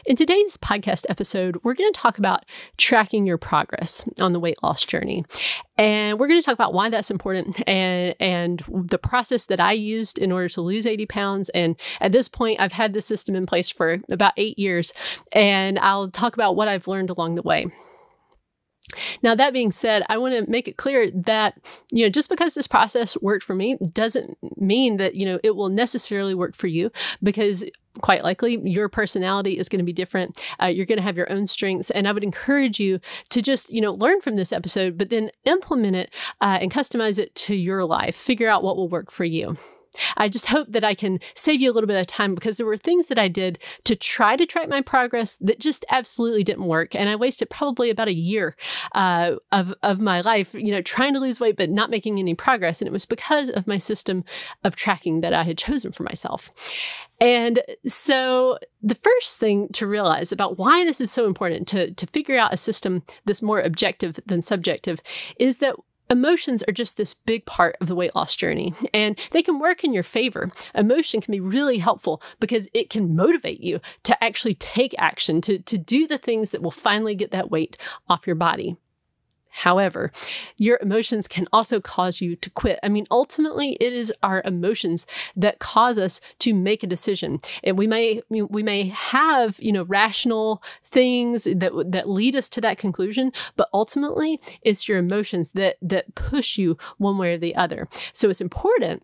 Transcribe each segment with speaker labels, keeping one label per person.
Speaker 1: In today's podcast episode, we're going to talk about tracking your progress on the weight loss journey. And we're going to talk about why that's important and the process that I used in order to lose 80 pounds. And at this point, I've had this system in place for about 8 years, and I'll talk about what I've learned along the way. Now, that being said, I want to make it clear that, just because this process worked for me doesn't mean that, it will necessarily work for you, because quite likely your personality is going to be different. You're going to have your own strengths. And I would encourage you to just, learn from this episode, but then implement it and customize it to your life. Figure out what will work for you. I just hope that I can save you a little bit of time, because there were things that I did to try to track my progress that just absolutely didn't work. And I wasted probably about a year of my life, trying to lose weight, but not making any progress. And it was because of my system of tracking that I had chosen for myself. And so the first thing to realize about why this is so important to figure out a system that's more objective than subjective is that emotions are just this big part of the weight loss journey, and they can work in your favor. Emotion can be really helpful because it can motivate you to actually take action, to do the things that will finally get that weight off your body. However, your emotions can also cause you to quit. Ultimately, it is our emotions that cause us to make a decision. And we may have, rational things that lead us to that conclusion, but ultimately, it's your emotions that push you one way or the other. So it's important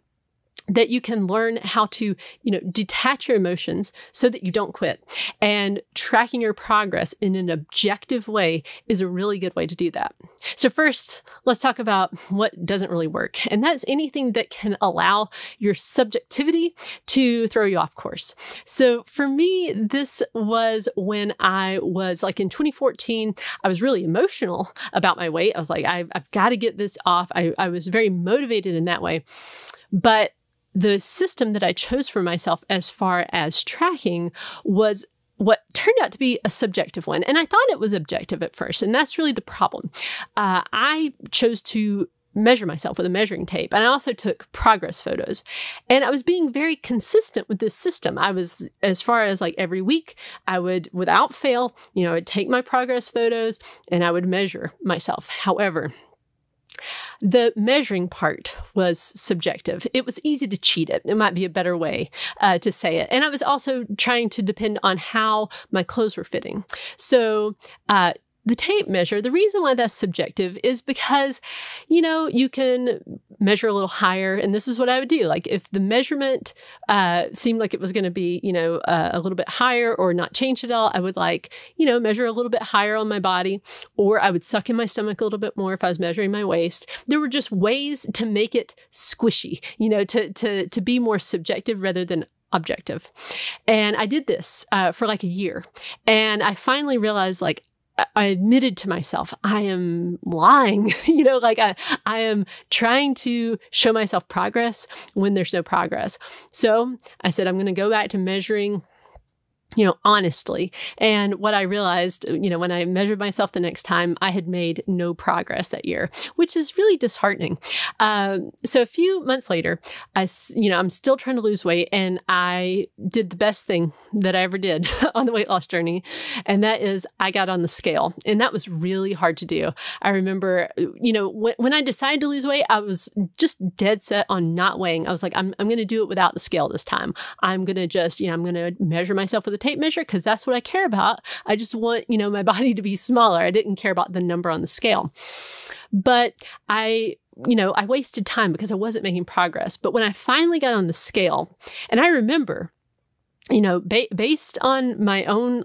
Speaker 1: that you can learn how to, detach your emotions so that you don't quit. And tracking your progress in an objective way is a really good way to do that. So first, let's talk about what doesn't really work. And that's anything that can allow your subjectivity to throw you off course. So for me, this was when I was in 2014, I was really emotional about my weight. I was like, I've got to get this off. I was very motivated in that way. But the system that I chose for myself as far as tracking was what turned out to be a subjective one. And I thought it was objective at first, and that's really the problem. I chose to measure myself with a measuring tape, and I also took progress photos. And I was being very consistent with this system. I was, as far as every week, I would, without fail, I'd take my progress photos and I would measure myself. However, the measuring part was subjective. It was easy to cheat it. It might be a better way to say it. And I was also trying to depend on how my clothes were fitting. So the tape measure, the reason why that's subjective is because, you can measure a little higher. And this is what I would do. If the measurement seemed like it was going to be, a little bit higher or not change at all, I would measure a little bit higher on my body, or I would suck in my stomach a little bit more if I was measuring my waist. There were just ways to make it squishy, to be more subjective rather than objective. And I did this for a year. And I finally realized, I admitted to myself, I am lying, I am trying to show myself progress when there's no progress. So I said, I'm going to go back to measuring honestly. And what I realized, when I measured myself the next time, I had made no progress that year, which is really disheartening. So a few months later, I'm still trying to lose weight, and I did the best thing that I ever did on the weight loss journey. And that is I got on the scale, and that was really hard to do. I remember, when I decided to lose weight, I was just dead set on not weighing. I was like, I'm going to do it without the scale this time. I'm going to just, I'm going to measure myself with a tape measure because that's what I care about. I just want, my body to be smaller. I didn't care about the number on the scale. But I wasted time because I wasn't making progress. But when I finally got on the scale, and I remember, based on my own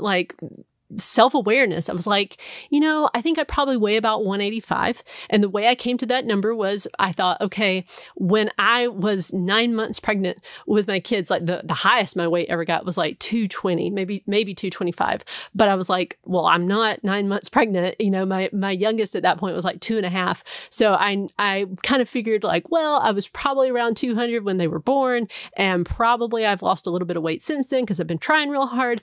Speaker 1: self-awareness, I was like, I think I probably weigh about 185. And the way I came to that number was I thought, okay, when I was 9 months pregnant with my kids, the highest my weight ever got was 220, maybe 225. But I was like, well, I'm not 9 months pregnant. My youngest at that point was 2.5. So I kind of figured well, I was probably around 200 when they were born. And probably I've lost a little bit of weight since then because I've been trying real hard.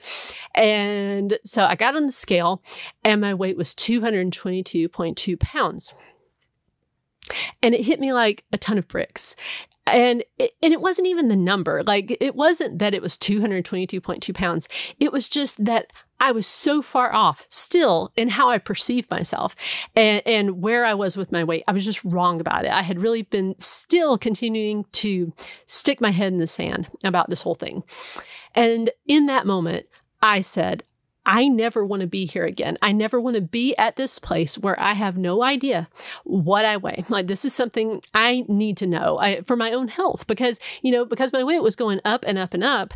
Speaker 1: And so I got on the scale and my weight was 222.2 pounds. And it hit me like a ton of bricks. And it wasn't even the number. Like, it wasn't that it was 222.2 pounds. It was just that I was so far off still in how I perceived myself and where I was with my weight. I was just wrong about it. I had really been still continuing to stick my head in the sand about this whole thing. And in that moment, I said, I never want to be here again. I never want to be at this place where I have no idea what I weigh. Like, this is something I need to know for my own health, because my weight was going up and up and up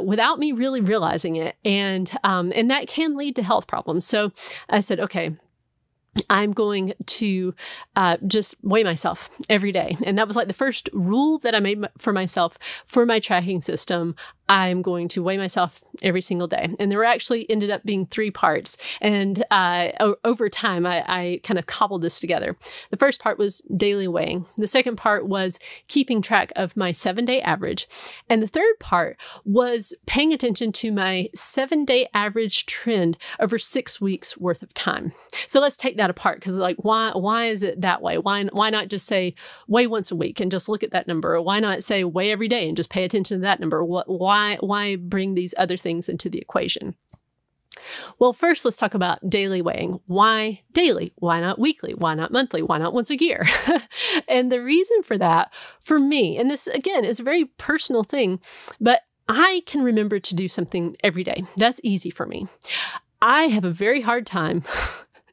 Speaker 1: without me really realizing it. And that can lead to health problems. So I said, okay, I'm going to just weigh myself every day. And that was like the first rule that I made for myself for my tracking system. I'm going to weigh myself every single day. And there actually ended up being 3 parts. And over time, I kind of cobbled this together. The first part was daily weighing. The second part was keeping track of my 7-day average. And the third part was paying attention to my 7-day average trend over 6 weeks worth of time. So let's take that apart, because like, why is it that way? Why not just say weigh once a week and just look at that number? Or why not say weigh every day and just pay attention to that number? Why bring these other things into the equation? Well, first, let's talk about daily weighing. Why daily? Why not weekly? Why not monthly? Why not once a year? And the reason for that, for me, and this again is a very personal thing, but I can remember to do something every day. That's easy for me. I have a very hard time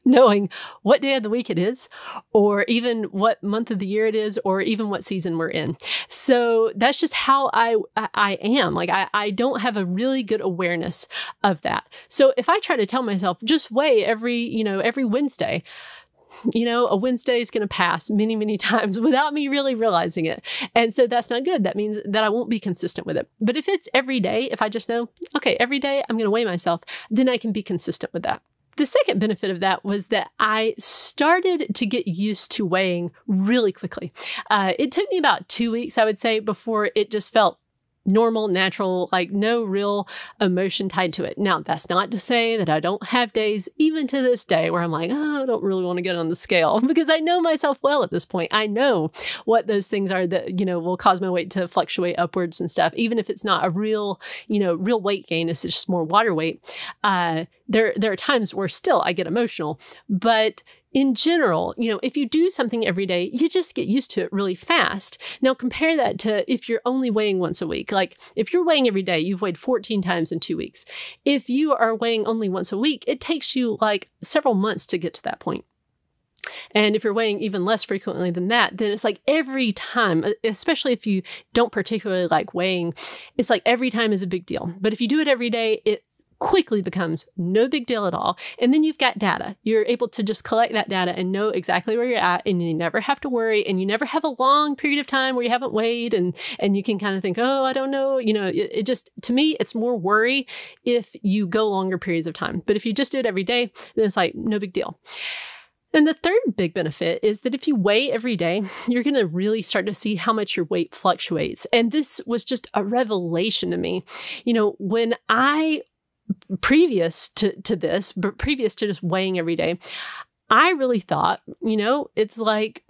Speaker 1: knowing what day of the week it is, or even what month of the year it is, or even what season we're in. So that's just how I am. Like, I don't have a really good awareness of that. So if I try to tell myself, just weigh every Wednesday, a Wednesday is going to pass many, many times without me really realizing it. And so that's not good. That means that I won't be consistent with it. But if it's every day, if I just know, okay, every day I'm going to weigh myself, then I can be consistent with that. The second benefit of that was that I started to get used to weighing really quickly. It took me about 2 weeks, I would say, before it just felt normal, natural, like no real emotion tied to it. Now, that's not to say that I don't have days, even to this day, where I'm like, oh, I don't really want to get on the scale, because I know myself well at this point. I know what those things are that, will cause my weight to fluctuate upwards and stuff. Even if it's not a real weight gain, it's just more water weight. There are times where still I get emotional, but in general, if you do something every day, you just get used to it really fast. Now, compare that to if you're only weighing once a week. Like, if you're weighing every day, you've weighed 14 times in 2 weeks. If you are weighing only once a week, it takes you like several months to get to that point. And if you're weighing even less frequently than that, then it's like every time, especially if you don't particularly like weighing, it's like every time is a big deal. But if you do it every day, it quickly becomes no big deal at all. And then you've got data. You're able to just collect that data and know exactly where you're at, and you never have to worry, and you never have a long period of time where you haven't weighed and you can kind of think, oh, I don't know. It just, to me, it's more worry if you go longer periods of time. But if you just do it every day, then it's like no big deal. And the third big benefit is that if you weigh every day, you're going to really start to see how much your weight fluctuates. And this was just a revelation to me. When previous to just weighing every day, I really thought, it's like,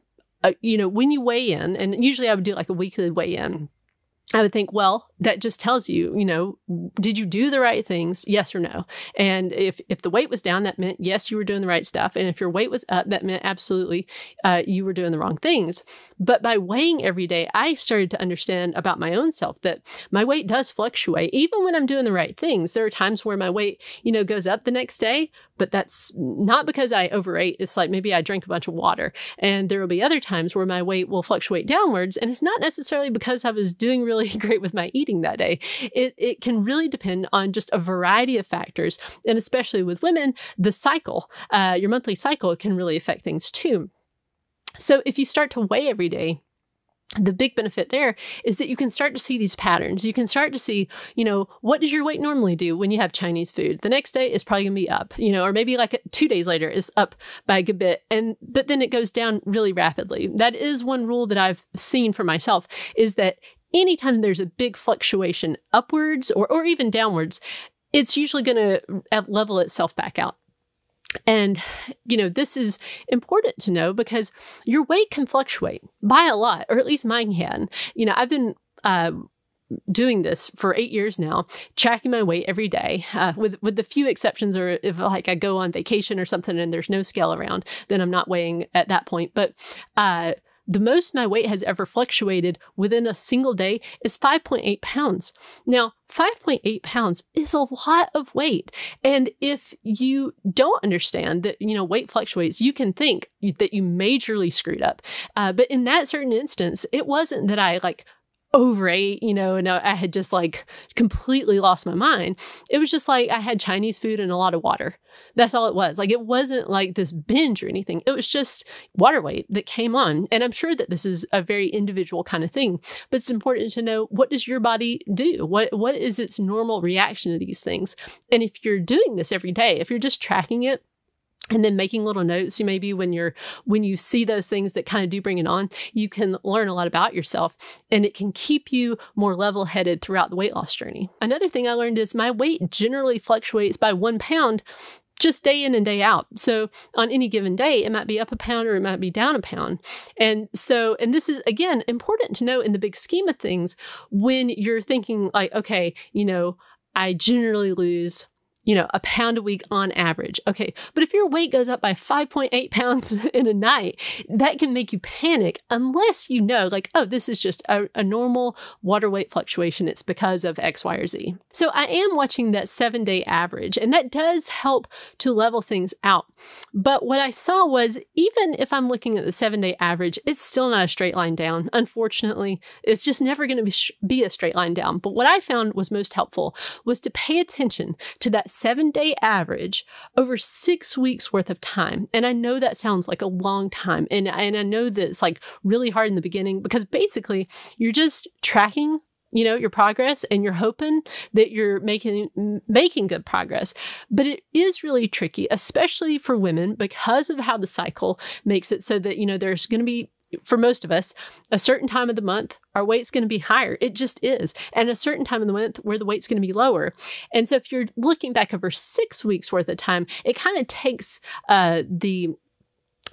Speaker 1: when you weigh in, and usually I would do like a weekly weigh in, I would think, well, that just tells you, did you do the right things? Yes or no? And if the weight was down, that meant, yes, you were doing the right stuff. And if your weight was up, that meant absolutely you were doing the wrong things. But by weighing every day, I started to understand about my own self that my weight does fluctuate. Even when I'm doing the right things, there are times where my weight, goes up the next day, but that's not because I overate. It's like maybe I drank a bunch of water. And there will be other times where my weight will fluctuate downwards. And it's not necessarily because I was doing really great with my eating that day. It can really depend on just a variety of factors. And especially with women, the cycle, your monthly cycle can really affect things too. So if you start to weigh every day, the big benefit there is that you can start to see these patterns. You can start to see, what does your weight normally do when you have Chinese food? The next day is probably going to be up, or maybe like 2 days later is up by a good bit. But then it goes down really rapidly. That is one rule that I've seen for myself, is that anytime there's a big fluctuation upwards or even downwards, it's usually going to level itself back out. And, this is important to know because your weight can fluctuate by a lot, or at least mine can. I've been doing this for 8 years now, tracking my weight every day, with the few exceptions, or if like I go on vacation or something and there's no scale around, then I'm not weighing at that point. But the most my weight has ever fluctuated within a single day is 5.8 pounds. Now, 5.8 pounds is a lot of weight. And if you don't understand that, weight fluctuates, you can think that you majorly screwed up. But in that certain instance, it wasn't that I overate, and I had just completely lost my mind. It was just I had Chinese food and a lot of water. That's all it was. It wasn't like this binge or anything. It was just water weight that came on. And I'm sure that this is a very individual kind of thing, but it's important to know, what does your body do? What is its normal reaction to these things? And if you're doing this every day, if you're just tracking it, and then making little notes, maybe when you see those things that kind of do bring it on, you can learn a lot about yourself, and it can keep you more level-headed throughout the weight loss journey. Another thing I learned is my weight generally fluctuates by 1 pound just day in and day out. So on any given day, it might be up a pound or it might be down a pound. And this is, again, important to know in the big scheme of things when you're thinking okay, I generally lose a pound a week on average. Okay. But if your weight goes up by 5.8 pounds in a night, that can make you panic unless you know, oh, this is just a normal water weight fluctuation. It's because of X, Y, or Z. So I am watching that 7-day average, and that does help to level things out. But what I saw was, even if I'm looking at the 7-day average, it's still not a straight line down. Unfortunately, it's just never going to be a straight line down. But what I found was most helpful was to pay attention to that 7-day average over 6 weeks worth of time. And I know that sounds like a long time. And I know that it's really hard in the beginning, because basically you're just tracking your progress, and you're hoping that you're making good progress. But it is really tricky, especially for women, because of how the cycle makes it so that, there's going to be, for most of us, a certain time of the month, our weight's going to be higher. It just is. And a certain time of the month where the weight's going to be lower. And so if you're looking back over 6 weeks worth of time, it kind of takes the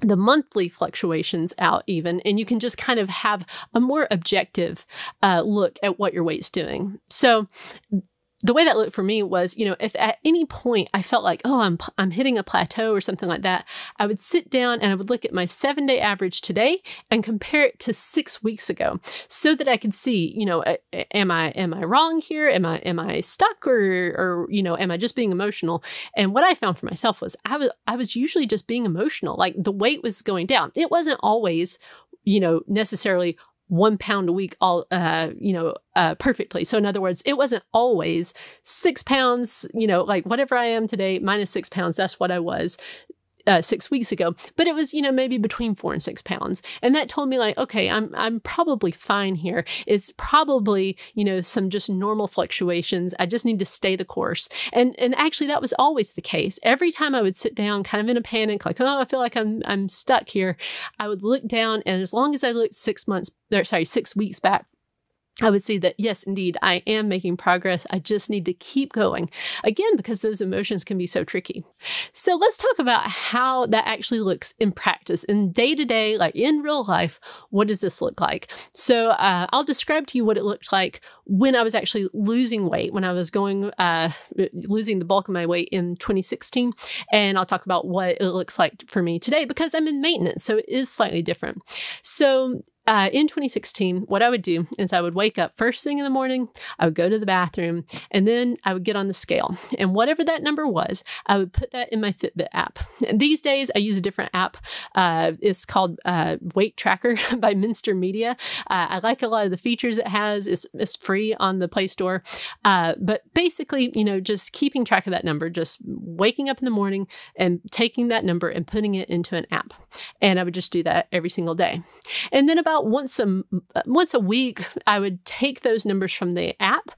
Speaker 1: monthly fluctuations out even, and you can just kind of have a more objective look at what your weight's doing. So the way that looked for me was, if at any point I felt like, oh, I'm hitting a plateau or something like that, I would sit down and I would look at my 7-day average today and compare it to 6 weeks ago, so that I could see, am I wrong here? Am I stuck, or am I just being emotional? And what I found for myself was I was usually just being emotional. The weight was going down. It wasn't always, necessarily 1 pound a week, perfectly. So in other words, it wasn't always 6 pounds, whatever I am today, minus 6 pounds, that's what I was 6 weeks ago. But it was, maybe between 4 and 6 pounds. And that told me okay, I'm probably fine here. It's probably, some just normal fluctuations. I just need to stay the course. And actually that was always the case. Every time I would sit down kind of in a panic, oh, I feel like I'm stuck here, I would look down, and as long as I looked 6 weeks back, I would see that, yes, indeed, I am making progress. I just need to keep going. Again, because those emotions can be so tricky. So let's talk about how that actually looks in practice, in day-to-day, in real life. What does this look like? So I'll describe to you what it looked like when I was actually losing weight, when I was losing the bulk of my weight in 2016. And I'll talk about what it looks like for me today, because I'm in maintenance, so it is slightly different. So in 2016, what I would do is I would wake up first thing in the morning, I would go to the bathroom, and then I would get on the scale. And whatever that number was, I would put that in my Fitbit app. And these days, I use a different app. It's called Weight Tracker by Minster Media. I like a lot of the features it has. It's free on the Play Store. But basically, just keeping track of that number, just waking up in the morning and taking that number and putting it into an app. And I would just do that every single day. And then about once a week, I would take those numbers from the app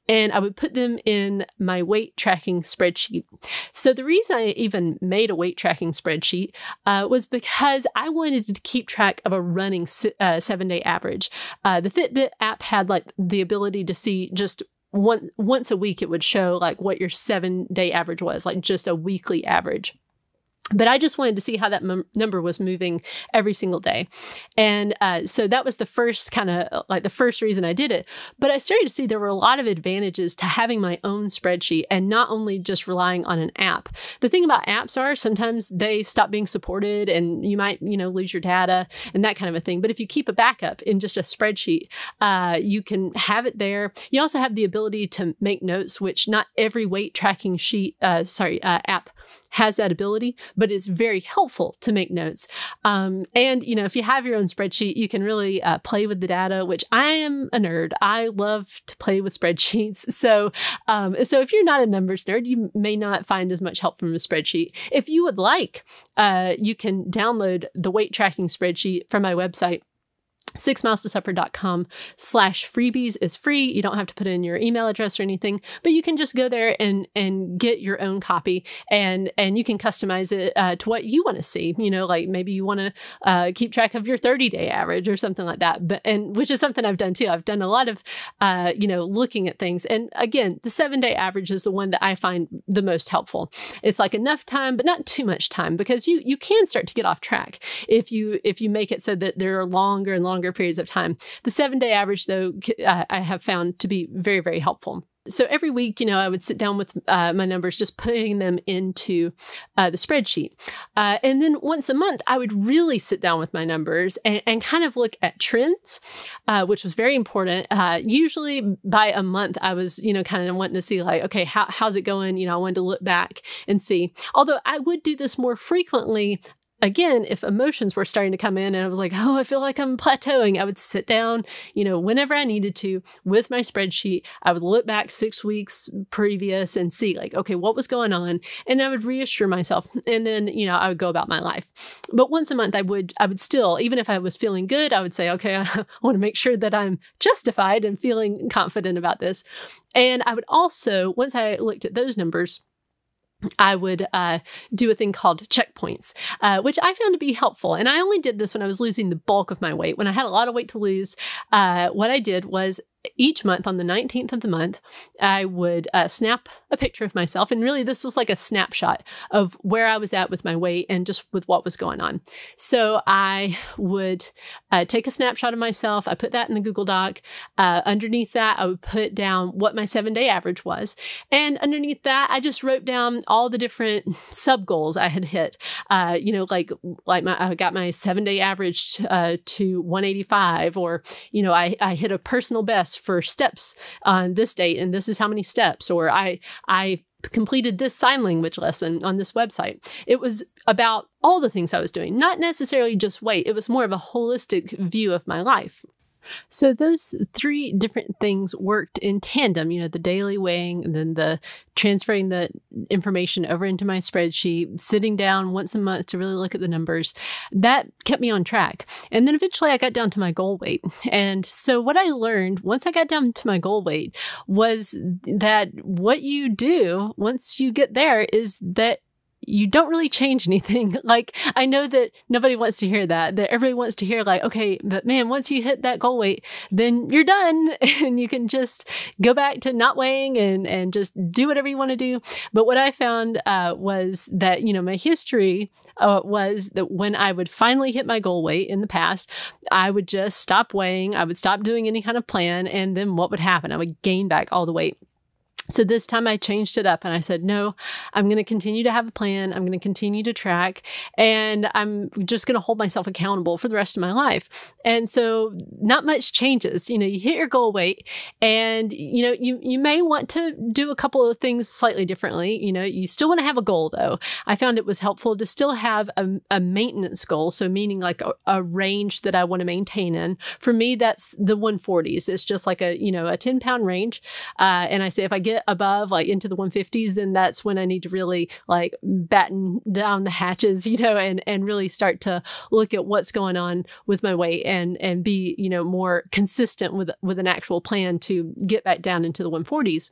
Speaker 1: and I would put them in my weight tracking spreadsheet. So the reason I even made a weight tracking spreadsheet was because I wanted to keep track of a running 7-day average. The Fitbit app had the ability to see just once a week, it would show what your 7-day average was, just a weekly average. But I just wanted to see how that number was moving every single day. And so that was the first kind of like the first reason I did it. But I started to see there were a lot of advantages to having my own spreadsheet and not only just relying on an app. The thing about apps are sometimes they stop being supported and you might, lose your data and that kind of a thing. But if you keep a backup in just a spreadsheet, you can have it there. You also have the ability to make notes, which not every weight tracking app has that ability, but it's very helpful to make notes. And, if you have your own spreadsheet, you can really play with the data, which I am a nerd. I love to play with spreadsheets. So if you're not a numbers nerd, you may not find as much help from a spreadsheet. If you would like, you can download the weight tracking spreadsheet from my website. 6milestosupper.com/freebies is free. You don't have to put in your email address or anything, but you can just go there and get your own copy and you can customize it to what you want to see. Like maybe you want to keep track of your 30-day average or something like that. And which is something I've done too. I've done a lot of, looking at things. And again, the 7-day average is the one that I find the most helpful. It's like enough time, but not too much time, because you can start to get off track if you make it so that there are longer and longer periods of time. The 7-day average, though, I have found to be very, very helpful. So every week, I would sit down with my numbers, just putting them into the spreadsheet. And then once a month, I would really sit down with my numbers and kind of look at trends, which was very important. Usually by a month, I was, kind of wanting to see like, okay, how's it going? I wanted to look back and see. Although I would do this more frequently. Again, if emotions were starting to come in and I was like, oh, I feel like I'm plateauing, I would sit down, whenever I needed to with my spreadsheet. I would look back 6 weeks previous and see like, okay, what was going on? And I would reassure myself. And then, I would go about my life. But once a month, I would still, even if I was feeling good, I would say, okay, I want to make sure that I'm justified and feeling confident about this. And I would also, once I looked at those numbers, I would do a thing called checkpoints, which I found to be helpful. And I only did this when I was losing the bulk of my weight. When I had a lot of weight to lose, what I did was each month on the 19th of the month, I would snap a picture of myself. And really, this was like a snapshot of where I was at with my weight and just with what was going on. So I would take a snapshot of myself. I put that in the Google Doc. Underneath that, I would put down what my 7-day average was. And underneath that, I just wrote down all the different sub goals I had hit. I got my 7-day average to 185, or, I hit a personal best for steps on this date, and this is how many steps, or I completed this sign language lesson on this website. It was about all the things I was doing, not necessarily just weight. It was more of a holistic view of my life. So those 3 different things worked in tandem, the daily weighing and then the transferring the information over into my spreadsheet, sitting down once a month to really look at the numbers. That kept me on track. And then eventually I got down to my goal weight. And so what I learned once I got down to my goal weight was that what you do once you get there is that you don't really change anything. Like, I know that nobody wants to hear that everybody wants to hear like, okay, but man, once you hit that goal weight, then you're done and you can just go back to not weighing and just do whatever you want to do. But what I found was that, my history was that when I would finally hit my goal weight in the past, I would just stop weighing. I would stop doing any kind of plan. And then what would happen? I would gain back all the weight. So this time I changed it up and I said, no, I'm going to continue to have a plan. I'm going to continue to track, and I'm just going to hold myself accountable for the rest of my life. And so not much changes. You hit your goal weight and, you may want to do a couple of things slightly differently. You still want to have a goal though. I found it was helpful to still have a maintenance goal. So meaning like a range that I want to maintain in. For me, that's the 140s. It's just like a 10-pound range. And I say, if I get above like into the 150s, then that's when I need to really like batten down the hatches, and really start to look at what's going on with my weight and be, more consistent with an actual plan to get back down into the 140s.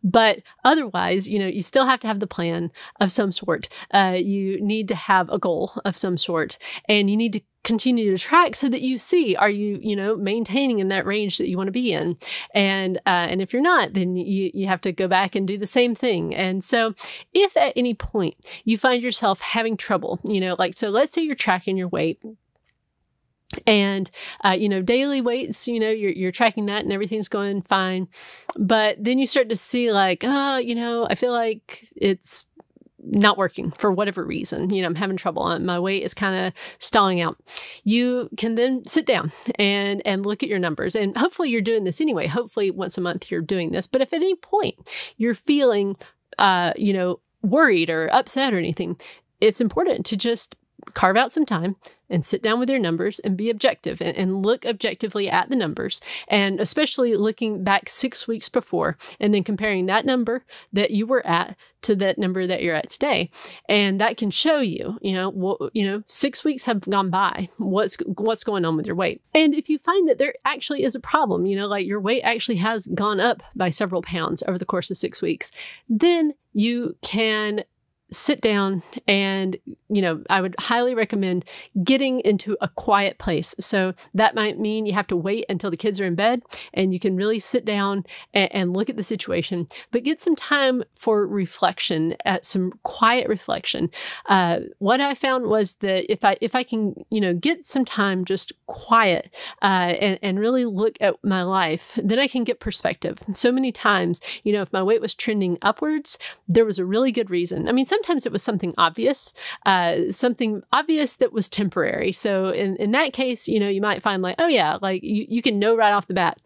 Speaker 1: But otherwise, you still have to have the plan of some sort. You need to have a goal of some sort, and you need to continue to track so that you see, are you, maintaining in that range that you want to be in? And if you're not, then you have to go back and do the same thing. And so if at any point you find yourself having trouble, so let's say you're tracking your weight, and, daily weights, you're tracking that and everything's going fine. But then you start to see like, I feel like it's not working for whatever reason. I'm having trouble. My weight is kind of stalling out. You can then sit down and look at your numbers. And hopefully you're doing this anyway. Hopefully once a month you're doing this. But if at any point you're feeling, worried or upset or anything, it's important to just carve out some time and sit down with your numbers and be objective and look objectively at the numbers, and especially looking back 6 weeks before and then comparing that number that you were at to that number that you're at today. And that can show you, 6 weeks have gone by. What's going on with your weight? And if you find that there actually is a problem, like your weight actually has gone up by several pounds over the course of 6 weeks, then you can sit down and, I would highly recommend getting into a quiet place. So that might mean you have to wait until the kids are in bed and you can really sit down and look at the situation, but get some time for reflection, some quiet reflection. What I found was that if I can, get some time just quiet and really look at my life, then I can get perspective. So many times, if my weight was trending upwards, there was a really good reason. I mean, sometimes it was something obvious that was temporary. So in that case, you might find like, oh yeah, like you can know right off the bat,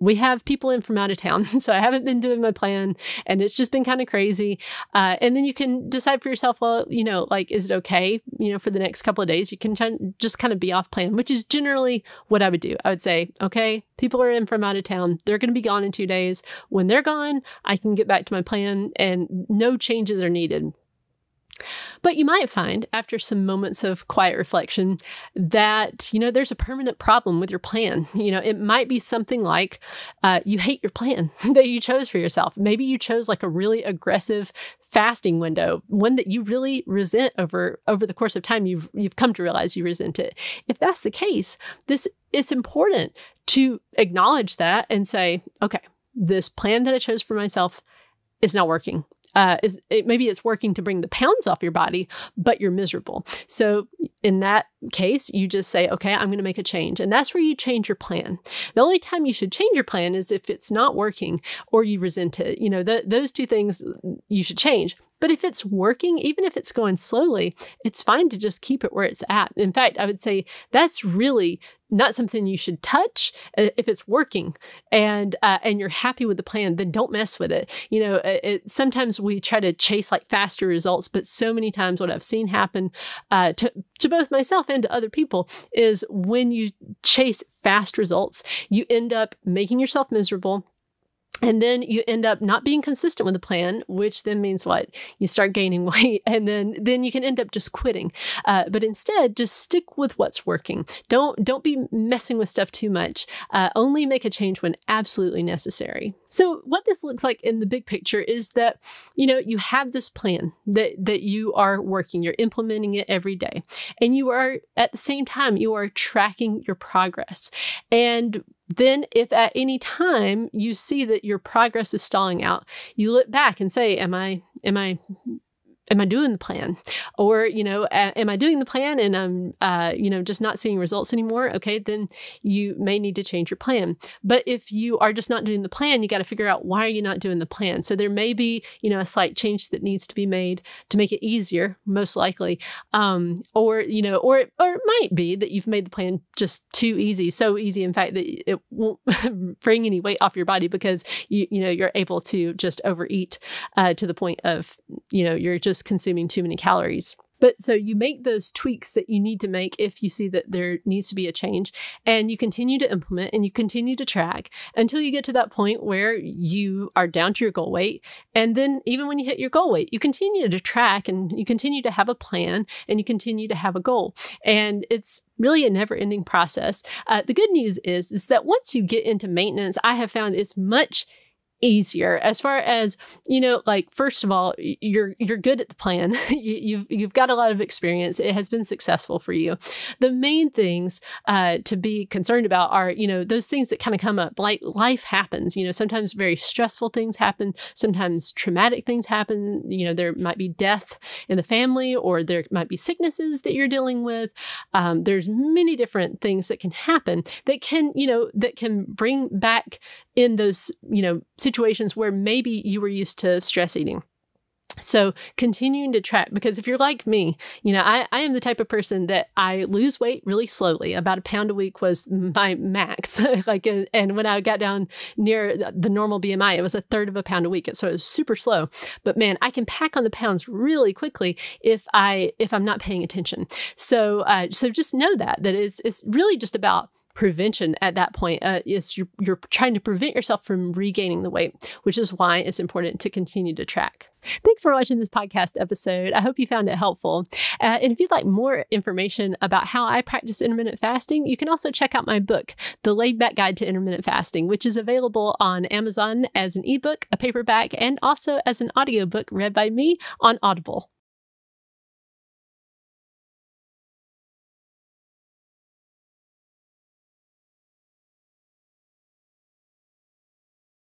Speaker 1: we have people in from out of town. So I haven't been doing my plan and it's just been kind of crazy. And then you can decide for yourself, well, is it okay, for the next couple of days, you can just kind of be off plan, which is generally what I would do. I would say, okay, people are in from out of town. They're going to be gone in 2 days. When they're gone, I can get back to my plan and no changes are needed. But you might find after some moments of quiet reflection that, there's a permanent problem with your plan. It might be something like you hate your plan that you chose for yourself. Maybe you chose like a really aggressive fasting window, one that you really resent over the course of time. You've come to realize you resent it. If that's the case, it's important to acknowledge that and say, okay, this plan that I chose for myself is not working. Maybe it's working to bring the pounds off your body, but you're miserable. So in that case, you just say, okay, I'm going to make a change. And that's where you change your plan. The only time you should change your plan is if it's not working or you resent it. Those two things you should change. But if it's working, even if it's going slowly, it's fine to just keep it where it's at. In fact, I would say that's really not something you should touch. If it's working and you're happy with the plan, then don't mess with it. Sometimes we try to chase like faster results, but so many times what I've seen happen to both myself and to other people is when you chase fast results, you end up making yourself miserable. And then you end up not being consistent with the plan, which then means what? You start gaining weight, and then you can end up just quitting. But instead, just stick with what's working. Don't be messing with stuff too much. Only make a change when absolutely necessary. So what this looks like in the big picture is that, you have this plan that you are working, you're implementing it every day. And you are, at the same time, you are tracking your progress. And then if at any time you see that your progress is stalling out, you look back and say, am I doing the plan? Or, am I doing the plan and I'm, just not seeing results anymore? Okay, then you may need to change your plan. But if you are just not doing the plan, you got to figure out, why are you not doing the plan? So there may be, a slight change that needs to be made to make it easier, most likely. Or it might be that you've made the plan just too easy, so easy, in fact, that it won't bring any weight off your body because you're able to just overeat to the point of, you're just consuming too many calories. But so you make those tweaks that you need to make if you see that there needs to be a change, and you continue to implement and you continue to track until you get to that point where you are down to your goal weight. And then even when you hit your goal weight, you continue to track and you continue to have a plan and you continue to have a goal. And it's really a never-ending process. The good news is that once you get into maintenance, I have found it's much easier. As far as, like, first of all, you're good at the plan. You've got a lot of experience. It has been successful for you. The main things to be concerned about are, those things that kind of come up. Like, life happens. Sometimes very stressful things happen. Sometimes traumatic things happen. There might be death in the family, or there might be sicknesses that you're dealing with. There's many different things that can happen that can bring back in those, situations where maybe you were used to stress eating. So continuing to track, because if you're like me, I am the type of person that I lose weight really slowly. About 1 pound a week was my max. And when I got down near the normal BMI, it was 1/3 of a pound a week. So it was super slow. But man, I can pack on the pounds really quickly if I'm not paying attention. So just know that it's really just about prevention at that point. You're trying to prevent yourself from regaining the weight, which is why it's important to continue to track. Thanks for watching this podcast episode. I hope you found it helpful. And if you'd like more information about how I practice intermittent fasting, you can also check out my book, The Laid Back Guide to Intermittent Fasting, which is available on Amazon as an ebook, a paperback, and also as an audiobook read by me on Audible.